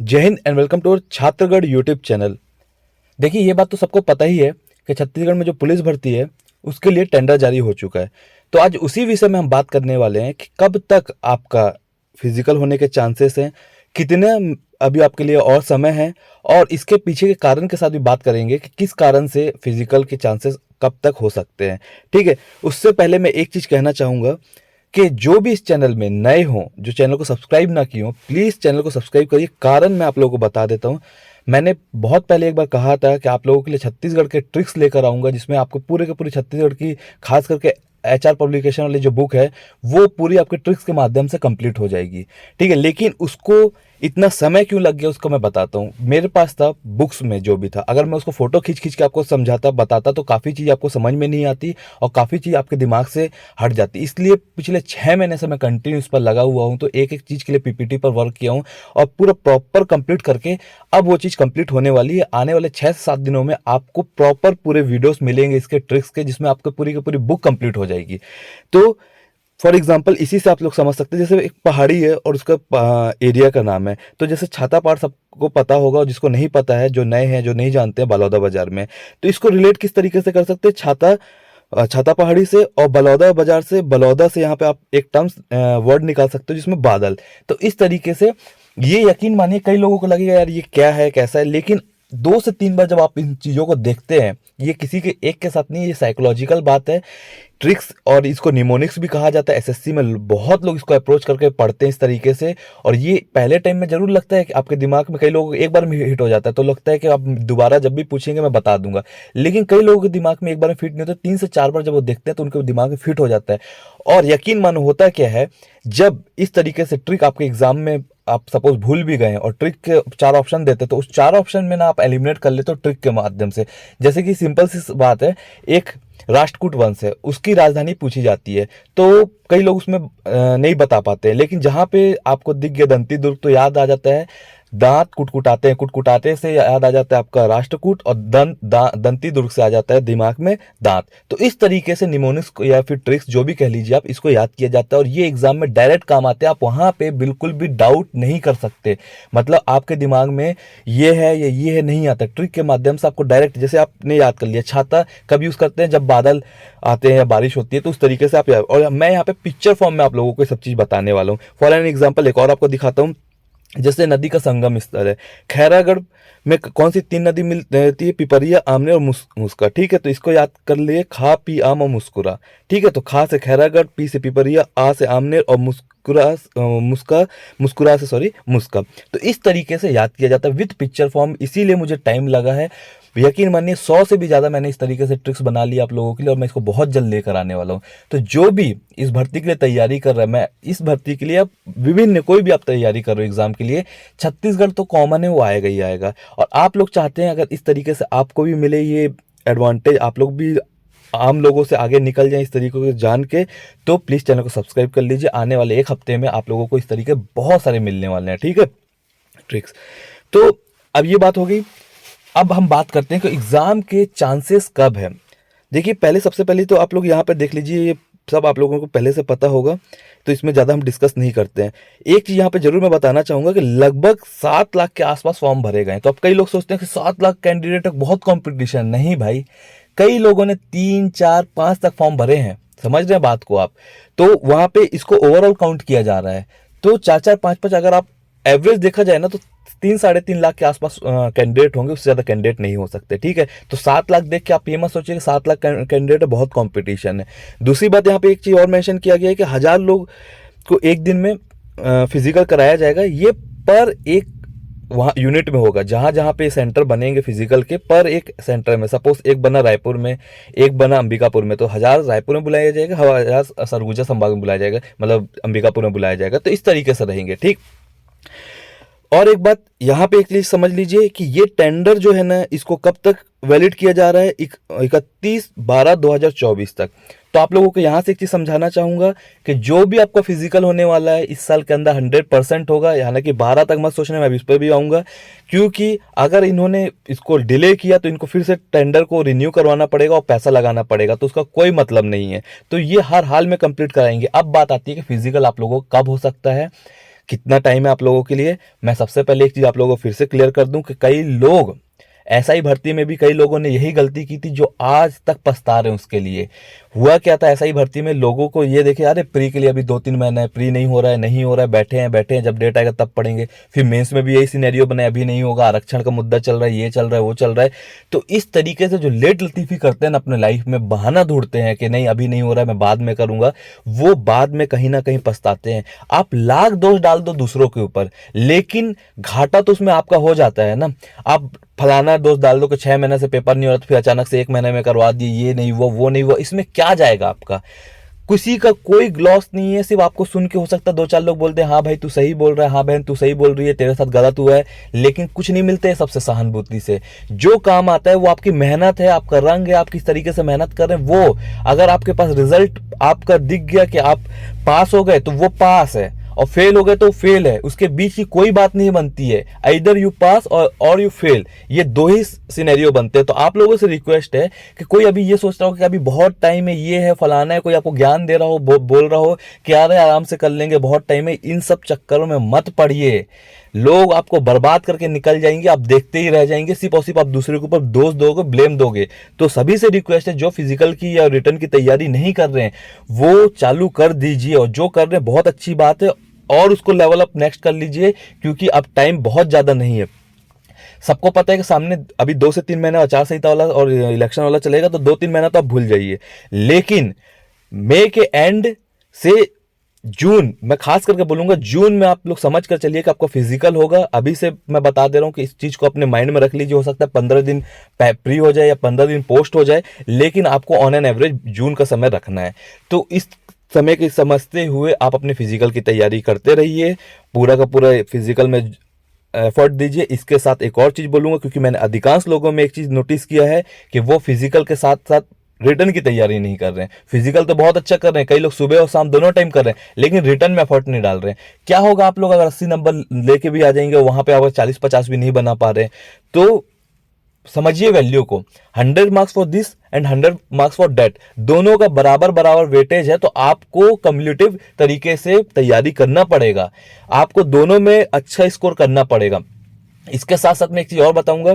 जय हिंद and welcome to Chhatragarh YouTube channel. देखिए, ये बात तो सबको पता ही है कि छत्तीसगढ़ में जो पुलिस भर्ती है उसके लिए टेंडर जारी हो चुका है। तो आज उसी विषय में हम बात करने वाले हैं कि कब तक आपका फिजिकल होने के चांसेस हैं, कितने अभी आपके लिए और समय है, और इसके पीछे के कारण के साथ भी बात करेंगे कि किस कारण से फिजिकल के चांसेस कब तक हो सकते हैं। ठीक है, उससे पहले मैं एक चीज़ कहना चाहूँगा कि जो भी इस चैनल में नए हों, जो चैनल को सब्सक्राइब ना किए हों, प्लीज़ चैनल को सब्सक्राइब करिए। कारण मैं आप लोगों को बता देता हूँ। मैंने बहुत पहले एक बार कहा था कि आप लोगों के लिए छत्तीसगढ़ के ट्रिक्स लेकर आऊँगा, जिसमें आपको पूरे के पूरे छत्तीसगढ़ की, खास करके एचआर पब्लिकेशन वाली जो बुक है, वो पूरी आपके ट्रिक्स के माध्यम से कंप्लीट हो जाएगी। ठीक है, लेकिन उसको इतना समय क्यों लग गया उसको मैं बताता हूँ। मेरे पास था बुक्स में जो भी था, अगर मैं उसको फोटो खींच खींच के आपको समझाता बताता तो काफ़ी चीज़ आपको समझ में नहीं आती और काफ़ी चीज़ आपके दिमाग से हट जाती। इसलिए पिछले 6 महीने से मैं कंटिन्यू इस पर लगा हुआ हूँ। तो एक एक चीज़ के लिए पीपीटी पर वर्क किया हूँ और पूरा प्रॉपर कंप्लीट करके अब वो चीज़ कंप्लीट होने वाली है। आने वाले 6 से 7 दिनों में आपको प्रॉपर पूरे वीडियोस मिलेंगे इसके ट्रिक्स के, जिसमें आपको पूरी की पूरी बुक कंप्लीट हो जाएगी। तो फॉर एग्जाम्पल इसी से आप लोग समझ सकते हैं, जैसे एक पहाड़ी है और उसका एरिया का नाम है, तो जैसे छाता पहाड़ सबको पता होगा, और जिसको नहीं पता है, जो नए हैं, जो नहीं जानते हैं, बलौदा बाजार में, तो इसको रिलेट किस तरीके से कर सकते हैं, छाता पहाड़ी से और बलौदा बाजार से। बलौदा से यहाँ पे आप एक टर्म्स वर्ड निकाल सकते हो जिसमें बादल। तो इस तरीके से ये यकीन मानिए कई लोगों को लगेगा यार ये क्या है, कैसा है, लेकिन 2 से 3 बार जब आप इन चीज़ों को देखते हैं, ये किसी के एक के साथ नहीं, ये साइकोलॉजिकल बात है, ट्रिक्स, और इसको निमोनिक्स भी कहा जाता है। एसएससी में बहुत लोग इसको अप्रोच करके पढ़ते हैं इस तरीके से। और ये पहले टाइम में जरूर लगता है कि आपके दिमाग में, कई लोगों को एक बार में हिट हो जाता है तो लगता है कि आप दोबारा जब भी पूछेंगे मैं बता दूंगा, लेकिन कई लोगों के दिमाग में एक बार में फिट नहीं होता, 3 से 4 बार जब वो देखते हैं तो उनके दिमाग में फिट हो जाता है। और यकीन मानो होता क्या है, जब इस तरीके से ट्रिक आपके एग्जाम में आप सपोज भूल भी गए और ट्रिक के 4 ऑप्शन देते, तो उस 4 ऑप्शन में ना आप एलिमिनेट कर लेते हो ट्रिक के माध्यम से। जैसे कि सिंपल सी बात है, एक राष्ट्रकूट वंश है, उसकी राजधानी पूछी जाती है, तो कई लोग उसमें नहीं बता पाते हैं, लेकिन जहां पे आपको दिख गया दंती दुर्ग तो याद आ जाता है दांत कुटकुटाते हैं, कुटकुटाते से याद आ जाता है आपका राष्ट्रकूट, और दंती दुर्ग से आ जाता है दिमाग में दांत। तो इस तरीके से निमोनिक्स या फिर ट्रिक्स जो भी कह लीजिए आप, इसको याद किया जाता है और ये एग्जाम में डायरेक्ट काम आते हैं। आप वहां पे बिल्कुल भी डाउट नहीं कर सकते, मतलब आपके दिमाग में ये है या ये है नहीं आता, ट्रिक के माध्यम से आपको डायरेक्ट, जैसे आपने याद कर लिया छाता कब यूज करते हैं, जब बादल आते हैं या बारिश होती है, तो उस तरीके से आप याद। और मैं यहाँ पे पिक्चर फॉर्म में आप लोगों को सब चीज बताने वाला हूँ। फॉर एन एग्जाम्पल एक और आपको दिखाता हूँ। जैसे नदी का संगम स्थल है खैरागढ़ में, कौन सी 3 नदी मिलती है, पिपरिया, आमने और मुस्का। ठीक है, तो इसको याद कर लिए, खा पी आम और मुस्कुरा। ठीक है, तो खा से खैरागढ़, पी से पिपरिया, आ से आमनेर और मुस्कुरा से, सॉरी, मुस्का। तो इस तरीके से याद किया जाता है विद पिक्चर फॉर्म, इसीलिए मुझे टाइम लगा है। यकीन मानिए 100 से भी ज़्यादा मैंने इस तरीके से ट्रिक्स बना ली आप लोगों के लिए, और मैं इसको बहुत जल्द लेकर आने वाला हूँ। तो जो भी इस भर्ती के लिए तैयारी कर रहा है, मैं इस भर्ती के लिए, अब विभिन्न कोई भी आप तैयारी कर रहे हो एग्जाम के लिए, छत्तीसगढ़ तो कॉमन है, वो आएगा ही आएगा। और आप लोग चाहते हैं अगर इस तरीके से आपको भी मिले ये एडवांटेज, आप लोग भी आम लोगों से आगे निकल जाएं इस तरीके को जान के, तो प्लीज़ चैनल को सब्सक्राइब कर लीजिए। आने वाले 1 हफ्ते में आप लोगों को इस तरीके बहुत सारे मिलने वाले हैं। ठीक है, ट्रिक्स। तो अब ये बात हो गई, अब हम बात करते हैं कि एग्जाम के चांसेस कब है। देखिए, पहले सबसे पहले तो आप लोग यहाँ पर देख लीजिए, ये सब आप लोगों को पहले से पता होगा, तो इसमें ज़्यादा हम डिस्कस नहीं करते हैं। एक चीज़ यहाँ पे जरूर मैं बताना चाहूँगा कि लगभग 7 लाख के आसपास फॉर्म भरे गए हैं। तो अब कई लोग सोचते हैं कि 7 लाख कैंडिडेट तक बहुत कंपटीशन, नहीं भाई, कई लोगों ने 3 4 5 तक फॉर्म भरे हैं, समझ रहे हैं बात को आप। तो वहाँ पे इसको ओवरऑल काउंट किया जा रहा है, तो 4 4 5 5 अगर आप एवरेज देखा जाए ना, तो 3 साढ़े 3 लाख के आसपास कैंडिडेट होंगे, उससे ज़्यादा कैंडिडेट नहीं हो सकते। ठीक है, तो 7 लाख देख के आप ये मत सोचिए कि 7 लाख कैंडिडेट है, बहुत कंपटीशन है। दूसरी बात, यहाँ पे एक चीज़ और मेंशन किया गया है कि 1000 लोग को एक दिन में फिजिकल कराया जाएगा। ये पर एक वहाँ यूनिट में होगा, जहाँ जहाँ पे सेंटर बनेंगे फिजिकल के, पर एक सेंटर में, सपोज एक बना रायपुर में, एक बना अंबिकापुर में, तो 1000 रायपुर में बुलाया जाएगा, 1000 सरगुजा संभाग में बुलाया जाएगा, मतलब अंबिकापुर में बुलाया जाएगा। तो इस तरीके से रहेंगे। ठीक, और एक बात यहाँ पे एक चीज समझ लीजिए कि ये टेंडर जो है ना, इसको कब तक वैलिड किया जा रहा है, 31/12/2024 तक। तो आप लोगों को यहाँ से एक चीज समझाना चाहूंगा कि जो भी आपका फिजिकल होने वाला है इस साल के अंदर 100% होगा। हालांकि 12 तक मत सोचना, मैं इस पर भी आऊंगा, क्योंकि अगर इन्होंने इसको डिले किया तो इनको फिर से टेंडर को रिन्यू करवाना पड़ेगा और पैसा लगाना पड़ेगा, तो उसका कोई मतलब नहीं है। तो ये हर हाल में कंप्लीट कराएंगे। अब बात आती है कि फिजिकल आप लोगों को कब हो सकता है, कितना टाइम है आप लोगों के लिए। मैं सबसे पहले एक चीज़ आप लोगों को फिर से क्लियर कर दूं कि कई लोग एसआई भर्ती में भी कई लोगों ने यही गलती की थी जो आज तक पछता रहे हैं उसके लिए। हुआ क्या था एसआई भर्ती में, लोगों को ये देखे अरे प्री के लिए अभी 2-3 महीने है, प्री नहीं हो रहा है, नहीं हो रहा है, बैठे हैं, जब डेट आएगा तब पढ़ेंगे। फिर मेंस में भी यही सिनेरियो बना है, अभी नहीं होगा, आरक्षण का मुद्दा चल रहा है, ये चल रहा है, वो चल रहा है। तो इस तरीके से जो लेट लतीफी करते हैं ना अपने लाइफ में, बहाना ढूंढते हैं कि नहीं अभी नहीं हो रहा है, मैं बाद में करूंगा, वो बाद में कहीं ना कहीं पछताते हैं। आप लाख दोष डाल दो दूसरों के ऊपर, लेकिन घाटा तो उसमें आपका हो जाता है ना। आप फलाना दोस्त डाल दो कि 6 महीने से पेपर नहीं हो रहा, तो फिर अचानक से 1 महीने में करवा दिए, ये नहीं वो नहीं वो, इसमें क्या जाएगा आपका। किसी का कोई ग्लॉस नहीं है, सिर्फ आपको सुन के हो सकता है 2-4 लोग बोलते हैं हाँ भाई तू सही बोल रहा है, हाँ बहन तू सही बोल रही है, तेरे साथ गलत हुआ है, लेकिन कुछ नहीं मिलते है सबसे सहानुभूति से। जो काम आता है वो आपकी मेहनत है, आपका रंग है, आप किस तरीके से मेहनत कर रहे हैं वो। अगर आपके पास रिजल्ट आपका दिख गया कि आप पास हो गए तो वो पास है, और फेल हो गए तो फेल है, उसके बीच की कोई बात नहीं बनती है। इधर यू पास और यू फेल, ये दो ही सिनेरियो बनते हैं। तो आप लोगों से रिक्वेस्ट है कि कोई अभी ये सोच रहा हो कि अभी बहुत टाइम है, ये है फलाना है, कोई आपको ज्ञान दे रहा हो, बोल रहा हो कि यार आराम से कर लेंगे, बहुत टाइम है, इन सब चक्करों में मत पड़िए। लोग आपको बर्बाद करके निकल जाएंगे, आप देखते ही रह जाएंगे, सिर्फ और सिर्फ आप दूसरे के ऊपर दोष दोगे, ब्लेम दोगे। तो सभी से रिक्वेस्ट है जो फिजिकल की या रिटर्न की तैयारी नहीं कर रहे हैं वो चालू कर दीजिए, और जो कर रहे हैं बहुत अच्छी बात है, और उसको लेवल अप नेक्स्ट कर लीजिए, क्योंकि अब टाइम बहुत ज्यादा नहीं है। सबको पता है कि सामने अभी 2 से 3 महीने आचार संहिता वाला और इलेक्शन वाला चलेगा, तो 2-3 महीना तो आप भूल जाइए। लेकिन मई के एंड से जून, मैं खास करके बोलूंगा जून में आप लोग समझ कर चलिए कि आपका फिजिकल होगा। अभी से मैं बता दे रहा हूं कि इस चीज को अपने माइंड में रख लीजिए। हो सकता है 15 दिन प्री हो जाए या 15 दिन पोस्ट हो जाए, लेकिन आपको ऑन एन एवरेज जून का समय रखना है। तो इस समय के समझते हुए आप अपने फिजिकल की तैयारी करते रहिए, पूरा का पूरा फिजिकल में एफर्ट दीजिए। इसके साथ एक और चीज बोलूंगा, क्योंकि मैंने अधिकांश लोगों में एक चीज नोटिस किया है कि वो फिजिकल के साथ साथ रिटर्न की तैयारी नहीं कर रहे हैं। फिजिकल तो बहुत अच्छा कर रहे हैं, कई लोग सुबह और शाम दोनों टाइम कर रहे हैं, लेकिन रिटर्न में एफर्ट नहीं डाल रहे हैं। क्या होगा आप लोग अगर 80 नंबर लेके भी आ जाएंगे, वहां पे अगर 40-50 भी नहीं बना पा रहे हैं, तो समझिए वैल्यू को। 100 marks for this and 100 marks for that, दोनों का बराबर बराबर वेटेज है, तो आपको कम्युलेटिव तरीके से तैयारी करना पड़ेगा, आपको दोनों में अच्छा स्कोर करना पड़ेगा। इसके साथ साथ मैं एक चीज और बताऊंगा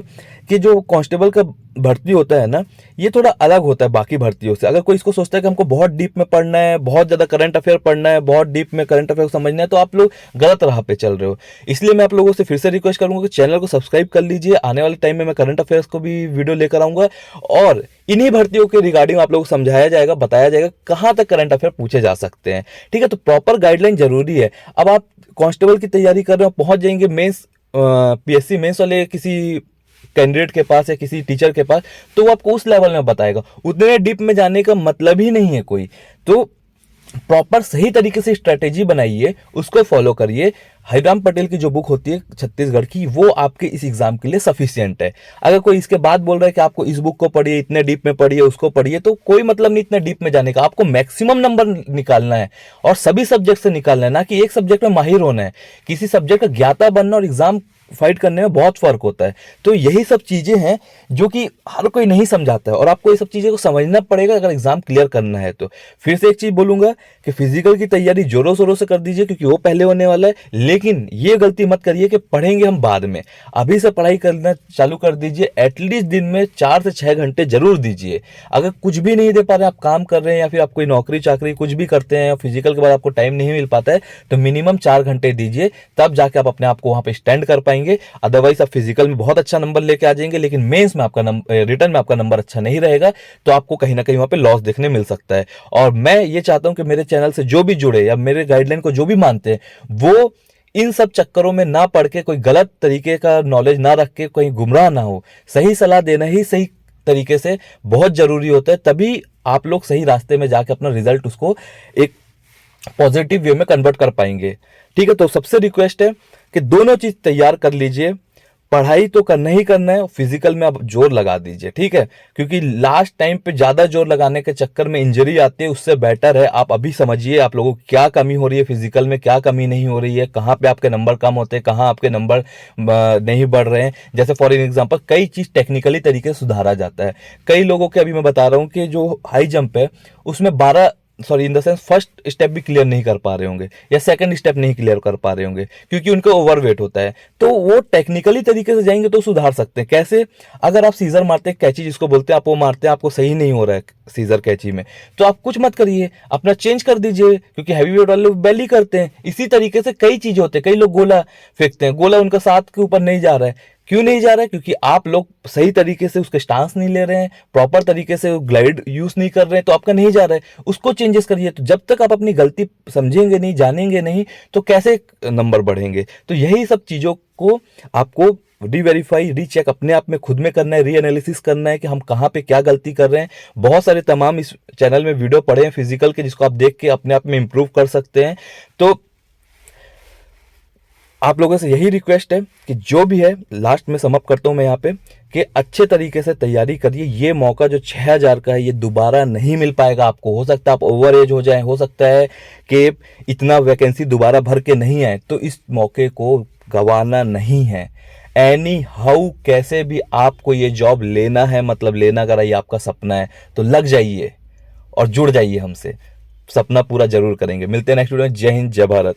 कि जो कांस्टेबल का भर्ती होता है ना, ये थोड़ा अलग होता है बाकी भर्तियों से। अगर कोई इसको सोचता है कि हमको बहुत डीप में पढ़ना है, बहुत ज्यादा करंट अफेयर पढ़ना है, बहुत डीप में करंट अफेयर समझना है, तो आप लोग गलत राह पे चल रहे हो। इसलिए मैं आप लोगों से फिर से रिक्वेस्ट करूंगा कि चैनल को सब्सक्राइब कर लीजिए। आने वाले टाइम में मैं करंट अफेयर्स को भी वीडियो लेकर आऊंगा, और इन्हीं भर्तियों के रिगार्डिंग आप लोगों को समझाया जाएगा, बताया जाएगा कहां तक करंट अफेयर पूछे जा सकते हैं। ठीक है, तो प्रॉपर गाइडलाइन जरूरी है। अब आप कांस्टेबल की तैयारी कर रहे हो, पहुंच जाएंगे मेंस पीएससी मेंस वाले किसी कैंडिडेट के पास या किसी टीचर के पास, तो वो आपको उस लेवल में बताएगा, उतने डीप में जाने का मतलब ही नहीं है कोई। तो प्रॉपर सही तरीके से स्ट्रेटेजी बनाइए, उसको फॉलो करिए। हरिराम पटेल की जो बुक होती है छत्तीसगढ़ की, वो आपके इस एग्जाम के लिए सफिशियंट है। अगर कोई इसके बाद बोल रहा है कि आपको इस बुक को पढ़िए, इतने डीप में पढ़िए, उसको पढ़िए, तो कोई मतलब नहीं इतने डीप में जाने का। आपको मैक्सिमम नंबर निकालना है, और सभी सब्जेक्ट से निकालना है, ना कि एक सब्जेक्ट में माहिर होना है। किसी सब्जेक्ट का ज्ञाता बनना और एग्जाम फाइट करने में बहुत फर्क होता है। तो यही सब चीजें हैं जो कि हर कोई नहीं समझाता है, और आपको ये सब चीजें को समझना पड़ेगा अगर एग्जाम क्लियर करना है तो। फिर से एक चीज बोलूंगा कि फिजिकल की तैयारी जोरों शोरों से कर दीजिए, क्योंकि वो पहले होने वाला है। लेकिन ये गलती मत करिए कि पढ़ेंगे हम बाद में, अभी से पढ़ाई करना चालू कर दीजिए। एटलीस्ट दिन में 4 से 6 घंटे जरूर दीजिए। अगर कुछ भी नहीं दे पा रहे, आप काम कर रहे हैं या फिर आप कोई नौकरी चाकरी कुछ भी करते हैं, फिजिकल के बाद आपको टाइम नहीं मिल पाता है, तो मिनिमम 4 घंटे दीजिए, तब जाके आप अपने आप को वहां पे स्टैंड कर पाएंगे। अदरवाइज आप फिजिकल में बहुत अच्छा नंबर लेके आ जाएंगे, लेकिन मेंस में आपका रिटर्न में आपका नंबर अच्छा नहीं रहेगा, तो आपको कहीं ना कहीं वहां पे लॉस देखने मिल सकता है। और मैं ये चाहता हूं कि मेरे चैनल से जो भी जुड़े या मेरे गाइडलाइन को जो भी मानते हैं, वो इन सब चक्करों में ना पड़ के, कोई गलत तरीके का नॉलेज ना रख के कहीं गुमराह ना हो। सही सलाह देना ही सही तरीके से बहुत जरूरी होता है, तभी आप लोग सही रास्ते में जाके अपना रिजल्ट उसको एक पॉजिटिव वे में कन्वर्ट कर पाएंगे। ठीक है, तो सबसे रिक्वेस्ट है कि दोनों चीज तैयार कर लीजिए। पढ़ाई तो करना ही करना है, फिजिकल में आप जोर लगा दीजिए। ठीक है, क्योंकि लास्ट टाइम पे ज्यादा जोर लगाने के चक्कर में इंजरी आती है, उससे बेटर है आप अभी समझिए आप लोगों को क्या कमी हो रही है फिजिकल में, क्या कमी नहीं हो रही है, कहाँ पे आपके नंबर कम होते हैं, कहाँ आपके नंबर नहीं बढ़ रहे हैं। जैसे फॉर एग्जाम्पल कई चीज टेक्निकली तरीके से सुधारा जाता है। कई लोगों के, अभी मैं बता रहा हूँ कि जो हाई जंप है उसमें 12 sorry in the sense first step भी क्लियर नहीं कर पा रहे होंगे या सेकंड स्टेप नहीं क्लियर कर पा रहे होंगे क्योंकि उनका ओवरवेट होता है, तो वो टेक्निकली तरीके से जाएंगे तो सुधार सकते हैं। कैसे? अगर आप सीजर मारते हैं, कैची जिसको बोलते हैं, आप वो मारते हैं, आपको सही नहीं हो रहा है सीजर कैची में, तो आप कुछ मत करिए, अपना चेंज कर दीजिए, क्योंकि हैवी वेट वाले लोग बेली करते हैं। इसी तरीके से कई चीजें होते हैं, कई लोग गोला फेंकते हैं, गोला उनका साथ के ऊपर नहीं जा रहा है, क्यों नहीं जा रहा है? क्योंकि आप लोग सही तरीके से उसके स्टांस नहीं ले रहे हैं, प्रॉपर तरीके से ग्लाइड यूज नहीं कर रहे हैं, तो आपका नहीं जा रहा है। उसको चेंजेस करिए। तो जब तक आप अपनी गलती समझेंगे नहीं, जानेंगे नहीं, तो कैसे नंबर बढ़ेंगे? तो यही सब चीजों को आपको रीवेरीफाई, रीचेक अपने आप में खुद में करना है, री एनालिसिस करना है कि हम कहाँ पे क्या गलती कर रहे हैं। बहुत सारे तमाम इस चैनल में वीडियो पड़े हैं फिजिकल के, जिसको आप देख के अपने आप में इंप्रूव कर सकते हैं। तो आप लोगों से यही रिक्वेस्ट है कि जो भी है, लास्ट में समअप करता हूं मैं यहाँ पे, कि अच्छे तरीके से तैयारी करिए। ये मौका जो 6,000 का है, ये दोबारा नहीं मिल पाएगा आपको। हो सकता है आप ओवर एज हो जाए, हो सकता है कि इतना वैकेंसी दोबारा भर के नहीं आए, तो इस मौके को गंवाना नहीं है। एनी हाउ कैसे भी आपको ये जॉब लेना है, मतलब लेना, अगर ये आपका सपना है तो लग जाइए और जुड़ जाइए हमसे, सपना पूरा जरूर करेंगे। मिलते हैं नेक्स्ट वीडियो में। जय हिंद, जय भारत।